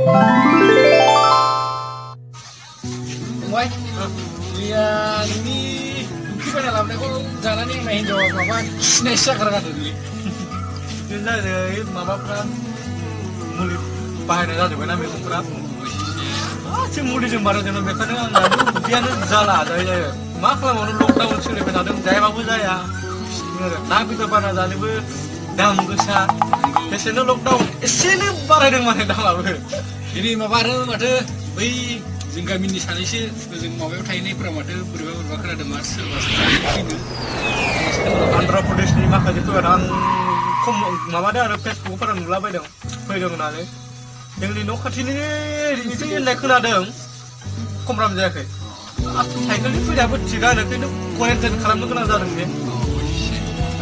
Boy, yang ini gimana lah? Mereka jalan nih main jawab apa? Nesya kerana dulu. Jadi dari mama kan mulut pakai nada juga namanya kumprat. Si mulut jembaran jangan mereka dengan ngadu dia nih jalan ada ya. Maklah mau lockdown sudah benar jaya babu jaya. Tapi tu pada jadi bu dam besar. Kesana lockdown. Sini bara dengan mana dam babu. Ini mabaru ada, wih, jengka mini sanisi, jeng mau thai ini pernah ada berubah kerana ada mas ini. Andhra Pradesh ni maka itu orang mama ada Facebook pernah nula bayi dong, bayi dong nale. Yang di nokat ini itu naik kena dong, komram jaya ke. Cycle itu dapat jika nak itu quarantine kalam tu kena jalan ni.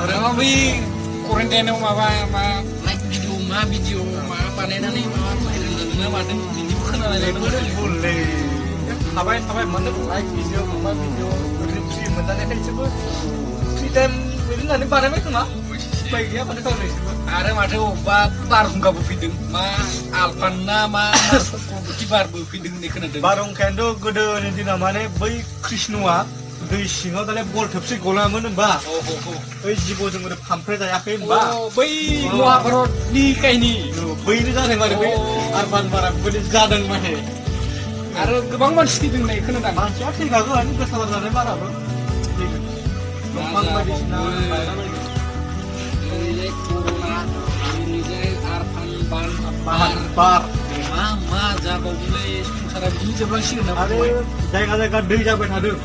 Orang wih, quarantine mau apa like video panen ni mau ada video kena lagi. Boleh. Apa mana like video, deskripsi mana ni sebab. Free time ini nanti barang itu mah. Baik ya pada tahun ini. Ada macam obat barung kabu fideng, alpanna kibar bu fideng ni kena deng. Barang kendo gede ni namanya bayi Krishnua. Dui singaw tadi bol tepsi gola mana mbak? Bayi jibo jeng udah pampret aja ke mbak? Oh, bayi luar perut ni kayak ni. Bayi ni jadi mana bayi? Arban barang bayi jadi mana? Ada gebang man Stephen ni kena deng. Macam apa sih kagak? Ini kesalahan dari mana bro? Bang bayi di sana. Corona ini jadi arpan Bar. Mama jago mulai susah begini jeblang sih nak. Ada jaga dui jabe ada.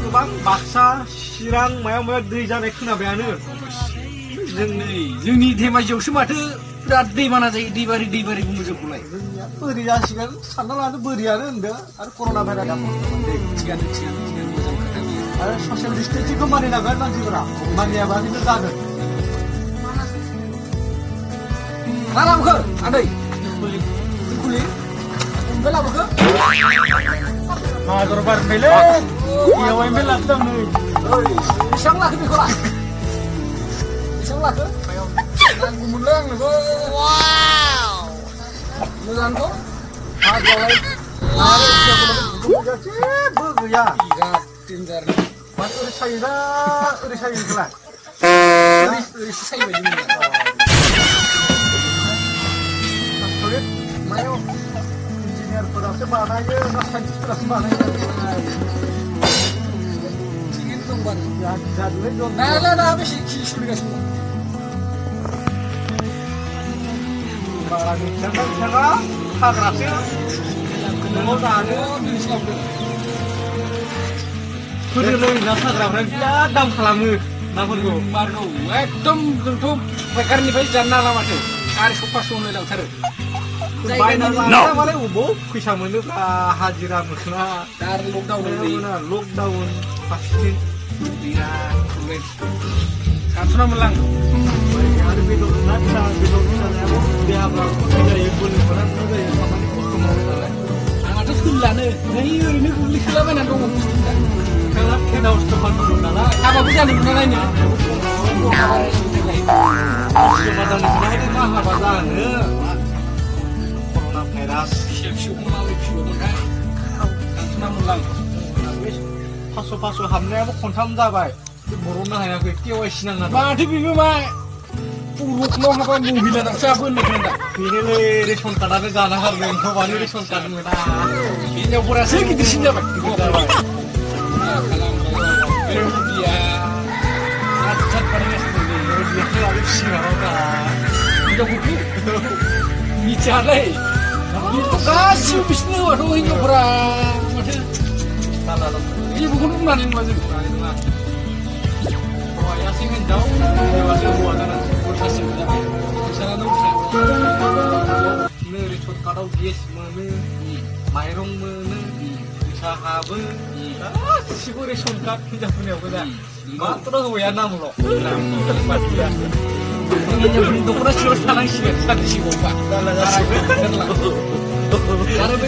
Bang baksa sirang maya dui jabe kena bayar. जोंनि धेमा जौसो माथो बिराद दैबाना जायो दैबारि बुङो जोंखौलाय बोरि जासिगोन सानना लानो बोरियानो होनदों आरो कर'ना भाइरास थिगानो मोजां खोथा बियो आरो ससियेल डिस्टेन्सिंखौ मानिनांगोन मानसिफोरा मानियाबा बिदिनो जागोन मा लाबोखो आदै कुलि ओमफ्राय लाबोखो मादर बारबायलै बेवायनिफ्राय लाबोदों नै बेसेबां लाखो बेखौलाय बेसेबां लाखो नांगौमोनलै आंनोबो मोजांथ' हाजोआवलाय जेबो गैया बिराद डेन्जार माथो ओरै सायोना ओरै सायो नोंखौलाय ओरैसो सायबायदि मोनो मायाव इन्जिनियारफोरासो बानायो ना साइन्टिस्टफोरासो बानायो थिगैनो दं बारु जादुलै दं दा बेसे खि सोलिगासिनो दं बारा मिथियाना बिथाङा हाग्रासो न'आव जानो दिनैसो लाबोदों फोरोलै ना हाग्राफ्रा बिराद दाम खालामो नाफोरखौ बारगौ एकदम जोंथ' फायखारिनिफ्राय जानो हाला माथो आरो सप्तासे उनाव लांथारो बायनानै लांना मालाय अबाव फैसा मोनोब्रा हाजिरा मोना दा आरो लकडाउन लकडाउन फारसेथिं बिराद प्रब्लेम सानस'ना मोनलां आरो बेदर ना जानायाबो देहाफ्रा खस्थ' जायो बोलोफोरा खस्थ' जायो खामानि खस्थ' मावो नालाय आंहाथ' सोलिलानो नै ओरैनो गोग्लैसोलाबायनानै दङ बुस्थुफ्रा बिथाङा टेन हाउस दखान दङ नालाय हाबाबो जानो मोना नायनो जमा जानो मोनाखै मा हाबा जानो कर'ना भाइरास फिसौखौ माबोरै फिसिबावगोनथाय सानस'ना मोनलां फास्स' हाबनायाबो खनथाम जाबाय बर'नो हायाखै KYC नांना माथो बेबो मा बर'खौल' हाबा महिला दांसो हाबो होननाय खोनादों बेनोलै रेसन कार्डआनो जाना गारगोन हौवानि रेसन कार्ड मोना हिनजावफोरासो गिदिरसिन जाबाय गिदिर जाबाय बिया आद बानायगासिनो बेखौ आरो सिगाङावब्रा हिनजावफोरखौ मिथियालै बेथ' गासिबो बिसिनि हौवाथ' हिनजावफोरा माथो जेबोखौनो बुंनानै नङा जों हौवायासो हिनजाव हिनजावासो हौवा जानानै उल्थासो जाबाय फैसायानो उल्था नै रेसन कार्डआव गेस मोनो माइरं मोनो फैसा हाबो गासिबो रेसन कार्ड हिनजावफोरनियाव गोजा मात्र हौवाया नामल' हिनजावफोरनि दख'ना सिङावसो थानांसिगोन सानसेबावबा जाला जासिगोन आरो बे